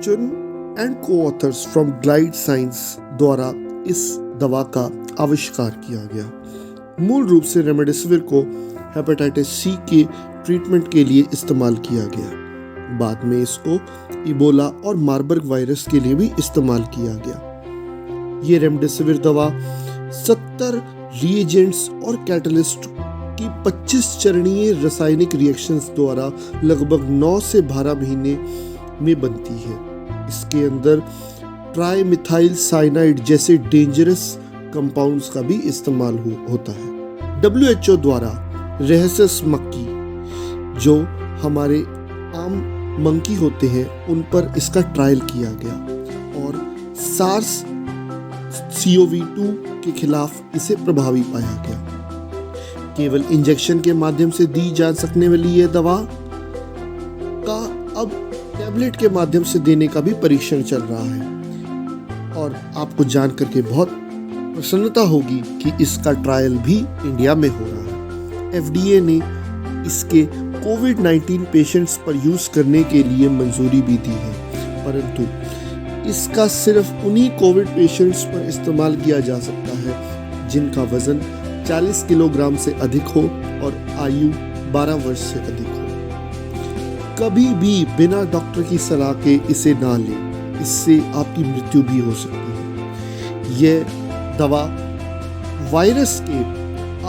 चुन and को-ऑथर्स from glide science द्वारा इस दवा का आविष्कार किया गया। मूल रूप से रेमडेसिविर को हेपेटाइटिस सी के ट्रीटमेंट के लिए इस्तेमाल किया गया। बाद में इसको इबोला और मार्बर्ग वायरस के लिए भी इस्तेमाल किया गया। ये रेमडेसिविर दवा 70 रिएजेंट्स और कैटलिस्ट की 25 चरणीय रासायनिक रिएक्शंस द्वारा लगभग 9 से 12 महीने में बनती है। इसके अंदर ट्राइमिथाइल साइनाइड जैसे डेंजरस कंपाउंड्स का भी इस्तेमाल होता है। WHO द्वारा रहेसस मक्की, जो हमारे आम मंकी होते हैं, उन पर इसका ट्रायल किया गया और सार्स CoV-2 के खिलाफ इसे प्रभावी पाया गया। केवल इंजेक्शन के माध्यम से दी जा सकने वाली यह दवा का अब टैबलेट के माध्यम से देने का भी परीक्षण चल रहा है और आपको जानकर के बहुत प्रसन्नता होगी कि इसका ट्रायल भी इंडिया में हो रहा है। FDA ने इसके कोविड-19 पेशेंट्स पर यूज करने के लिए मंजूरी भी दी है, परंतु इसका सिर्फ उन्हीं कोविड पेशेंट्स पर इस्तेमाल किया जा सकता है जिनका वजन 40 किलोग्राम से अधिक हो और आयु 12 वर्ष से अधिक हो। कभी भी बिना डॉक्टर की सलाह के इसे ना लें, इससे आपकी मृत्यु भी हो सकती है। यह दवा वायरस के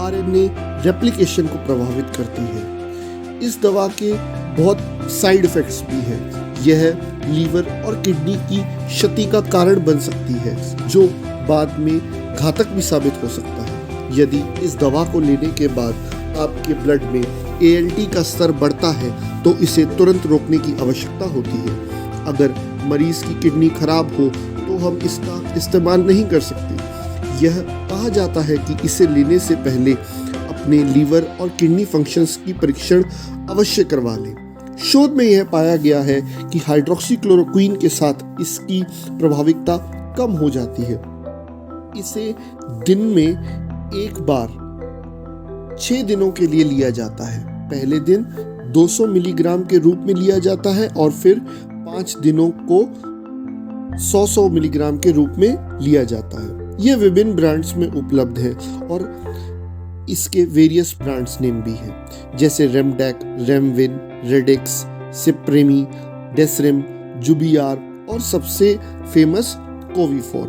RNA रेप्लिकेशन को प्रभावित करती है। इस दवा के बहुत साइड इफेक्ट्स भी हैं। यह लीवर और किडनी की क्षति का कारण बन सकती है, जो बाद में घातक भी साबित हो सकता है। यदि इस दवा को लेने के बाद आपके ब्लड में ALT का स्तर बढ़ता है तो इसे तुरंत रोकने की आवश्यकता होती है। अगर मरीज की किडनी खराब हो तो हम इसका इस्तेमाल नहीं कर सकते। यह कहा जाता है कि इसे लेने से पहले अपने लीवर और किडनी फंक्शंस की परीक्षण अवश्य करवा लें। शोध में यह पाया गया है कि हाइड्रोक्सीक्लोरोक्वीन के साथ इसकी प्रभाविकता कम हो जाती है। इसे दिन में एक बार 6 दिनों के लिए लिया जाता है। पहले दिन 200 मिलीग्राम के रूप में लिया जाता है और फिर 5 दिनों को 100 मिलीग्राम के रूप में लिया जाता है। यह विभिन्न ब्रांड्स में उपलब्ध है और इसके वेरियस ब्रांड्स नेम भी हैं, जैसे रेमडेक, रेमविन, रेडेक्स, सिप्रेमी, डेसरेम, जुबियार और सबसे फेमस कोविफोर।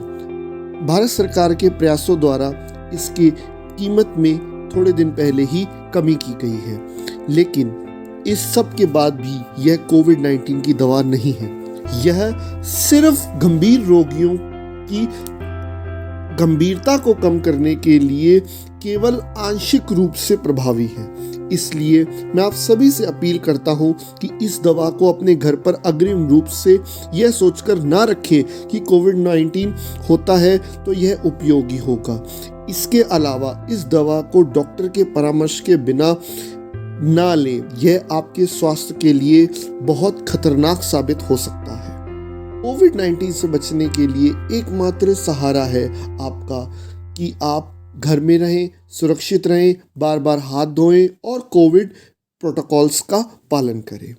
भारत सरकार के प्रयासों द्वारा इसकी कीमत में थोड़े दिन पहले ही कमी की गई है, लेकिन इस सब के बाद भी यह कोविड-19 की दवा नहीं है। यह सिर्फ गंभीर रोगियों की गंभीरता को कम करने के लिए केवल आंशिक रूप से प्रभावी है। इसलिए मैं आप सभी से अपील करता हूं कि इस दवा को अपने घर पर अग्रिम रूप से यह सोचकर ना रखें कि कोविड-19 होता है तो यह उपयोगी होगा। इसके अलावा इस दवा को डॉक्टर के परामर्श के बिना ना लें, यह आपके स्वास्थ्य के लिए बहुत खतरनाक साबित हो सकता है। कोविड-19 से बचने के लिए एकमात्र सहारा है आपका कि आप घर में रहें, सुरक्षित रहें, बार बार हाथ धोएं और कोविड प्रोटोकॉल्स का पालन करें।